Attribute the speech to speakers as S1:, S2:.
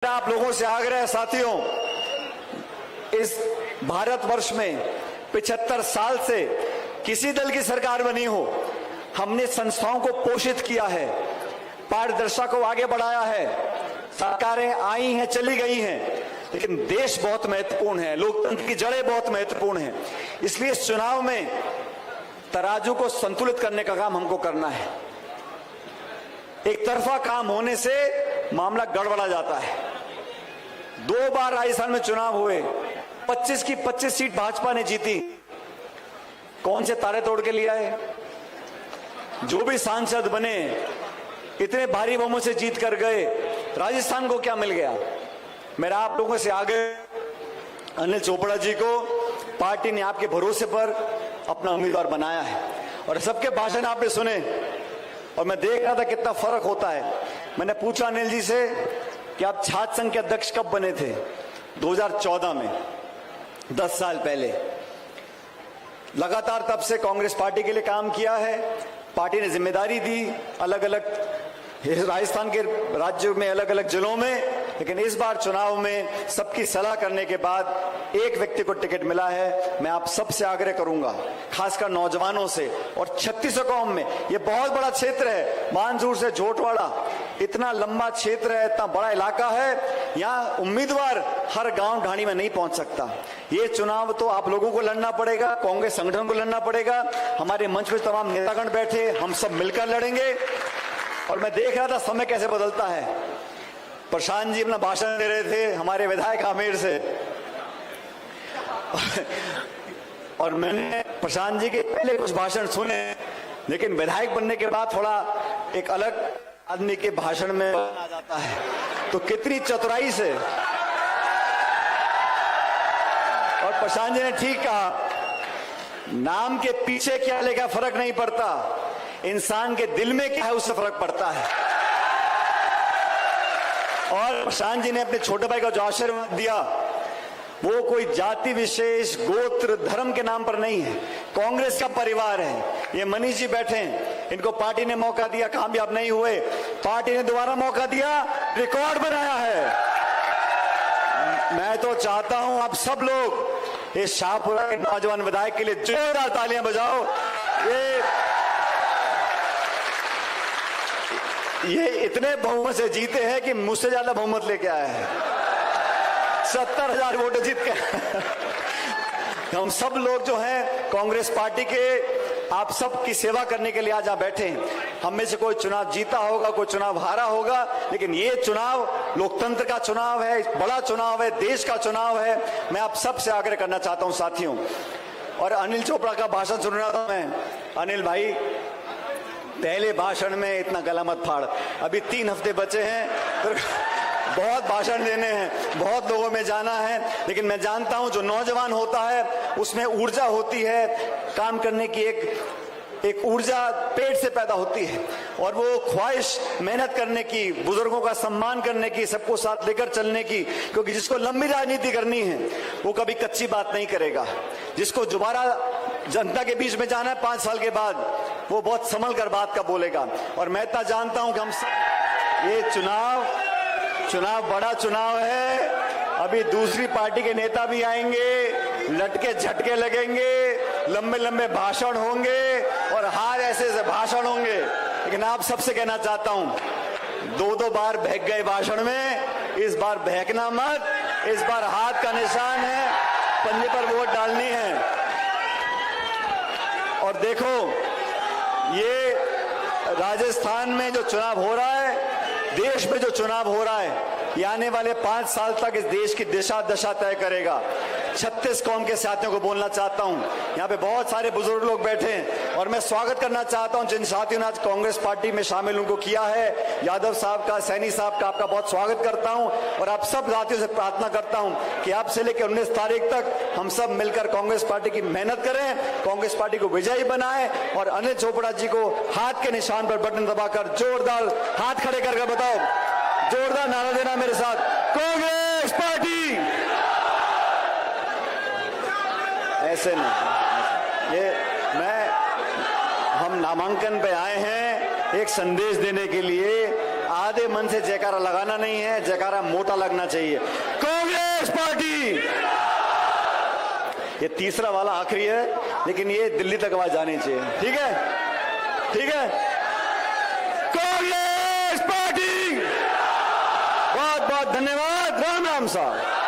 S1: आप लोगों से आग्रह है साथियों, इस भारतवर्ष में 75 साल से किसी दल की सरकार बनी हो, हमने संस्थाओं को पोषित किया है, पारदर्शिता को आगे बढ़ाया है, सरकारें आई हैं चली गई हैं, लेकिन देश बहुत महत्वपूर्ण है, लोकतंत्र की जड़ें बहुत महत्वपूर्ण हैं। इसलिए इस चुनाव में तराजू को संतुलित करने का काम हमको करना है। एक तरफा काम होने से मामला गड़बड़ा जाता है। 2 बार राजस्थान में चुनाव हुए, 25 की 25 सीट भाजपा ने जीती। कौन से तारे तोड़ के लिया है? जो भी सांसद बने इतने भारी बहुमत से जीत कर गए, राजस्थान को क्या मिल गया? मेरा आप लोगों से आगे, अनिल चोपड़ा जी को पार्टी ने आपके भरोसे पर अपना उम्मीदवार बनाया है और सबके भाषण आपने सुने और मैं देख रहा था कितना फर्क होता है। मैंने पूछा अनिल जी से कि आप छात्र संघ के अध्यक्ष कब बने थे? 2014 में, 10 साल पहले। लगातार तब से कांग्रेस पार्टी के लिए काम किया है, पार्टी ने जिम्मेदारी दी अलग अलग राजस्थान के राज्यों में, अलग अलग जिलों में, लेकिन इस बार चुनाव में सबकी सलाह करने के बाद एक व्यक्ति को टिकट मिला है। मैं आप सबसे आग्रह करूंगा, खासकर नौजवानों से, और 36 गांव में, ये बहुत बड़ा क्षेत्र है, मानसूर से झोटवाड़ा, इतना लंबा क्षेत्र है, इतना बड़ा इलाका है, यहाँ उम्मीदवार हर गांव ढाणी में नहीं पहुंच सकता। ये चुनाव तो आप लोगों को लड़ना पड़ेगा, कांग्रेस संगठन को लड़ना पड़ेगा, हमारे मंच पर तमाम नेतागण बैठे, हम सब मिलकर लड़ेंगे। और मैं देख रहा था समय कैसे बदलता है। प्रशांत जी अपना भाषण दे रहे थे हमारे विधायक आमेर से और मैंने प्रशांत जी के पहले कुछ भाषण सुने, लेकिन विधायक बनने के बाद थोड़ा एक अलग आदमी के भाषण में आ जाता है। तो कितनी चतुराई से, और प्रशांत जी ने ठीक कहा, नाम के पीछे क्या लेगा फर्क नहीं पड़ता, इंसान के दिल में क्या है उससे फर्क पड़ता है। और प्रशांत जी ने अपने छोटे भाई का जो आशीर्वाद दिया, वो कोई जाति विशेष, गोत्र, धर्म के नाम पर नहीं है, कांग्रेस का परिवार है। ये मनीष जी बैठे हैं, इनको पार्टी ने मौका दिया, कामयाब नहीं हुए, पार्टी ने दोबारा मौका दिया, रिकॉर्ड बनाया है। मैं तो चाहता हूं आप सब लोग इस शाहपुरा के नौजवान विधायक के लिए जोरदार तालियां बजाओ। ये इतने बहुमत से जीते हैं कि मुझसे ज्यादा बहुमत लेके आए हैं, 70,000 वोट जीत के। हम सब लोग जो हैं कांग्रेस पार्टी के, आप सब की सेवा करने के लिए आज यहाँ बैठे हैं। हम में से कोई चुनाव जीता होगा, कोई चुनाव हारा होगा, लेकिन ये चुनाव लोकतंत्र का चुनाव है, बड़ा चुनाव है, देश का चुनाव है। मैं आप सब से आग्रह करना चाहता हूं साथियों। और अनिल चोपड़ा का भाषण सुन रहा था मैं। अनिल भाई, पहले भाषण में इतना गला मत फाड़, अभी 3 हफ्ते बचे हैं, तो बहुत भाषण देने हैं, बहुत लोगों में जाना है, लेकिन मैं जानता हूं जो नौजवान होता है उसमें ऊर्जा होती है, काम करने की एक ऊर्जा पेट से पैदा होती है, और वो ख्वाहिश मेहनत करने की, बुजुर्गों का सम्मान करने की, सबको साथ लेकर चलने की, क्योंकि जिसको लंबी राजनीति करनी है वो कभी कच्ची बात नहीं करेगा। जिसको दोबारा जनता के बीच में जाना है 5 साल के बाद, वो बहुत संभल कर बात का बोलेगा। और मैं इतना जानता हूं कि हम सब, ये चुनाव बड़ा चुनाव है, अभी दूसरी पार्टी के नेता भी आएंगे, लटके झटके लगेंगे, लंबे लंबे भाषण होंगे और हार ऐसे ऐसे भाषण होंगे, लेकिन आप सबसे कहना चाहता हूं, 2 बार बहक गए भाषण में, इस बार बहकना मत, इस बार हाथ का निशान है, पन्ने पर वोट डालनी है। और देखो, ये राजस्थान में जो चुनाव हो रहा है, देश में जो चुनाव हो रहा है, ये आने वाले 5 साल तक इस देश की दिशा दशा तय करेगा। 36 कौम के साथियों को बोलना चाहता हूं, यहाँ पे बहुत सारे बुजुर्ग लोग बैठे हैं, और मैं स्वागत करना चाहता हूं जिन साथियों ने आज कांग्रेस पार्टी में शामिल उनको किया है। यादव साहब का, सैनी साहब का, आपका बहुत स्वागत करता हूं, और आप सब साथियों से प्रार्थना करता हूं कि आप से लेकर 19 तारीख तक हम सब मिलकर कांग्रेस पार्टी की मेहनत करें, कांग्रेस पार्टी को विजयी बनाए, और अनिल चोपड़ा जी को हाथ के निशान पर बटन दबाकर जोरदार हाथ खड़े करके बताओ, जोरदार नारा देना मेरे साथ, कांग्रेस पार्टी। ऐसे नहीं, ये हम नामांकन पे आए हैं एक संदेश देने के लिए। आज सादे मन से जयकारा लगाना नहीं है, जयकारा मोटा लगना चाहिए। कांग्रेस पार्टी, ये तीसरा वाला आखिरी है, लेकिन ये दिल्ली तक आवाज जानी चाहिए। ठीक है, ठीक है। कांग्रेस पार्टी, बहुत बहुत धन्यवाद। राम राम साहब।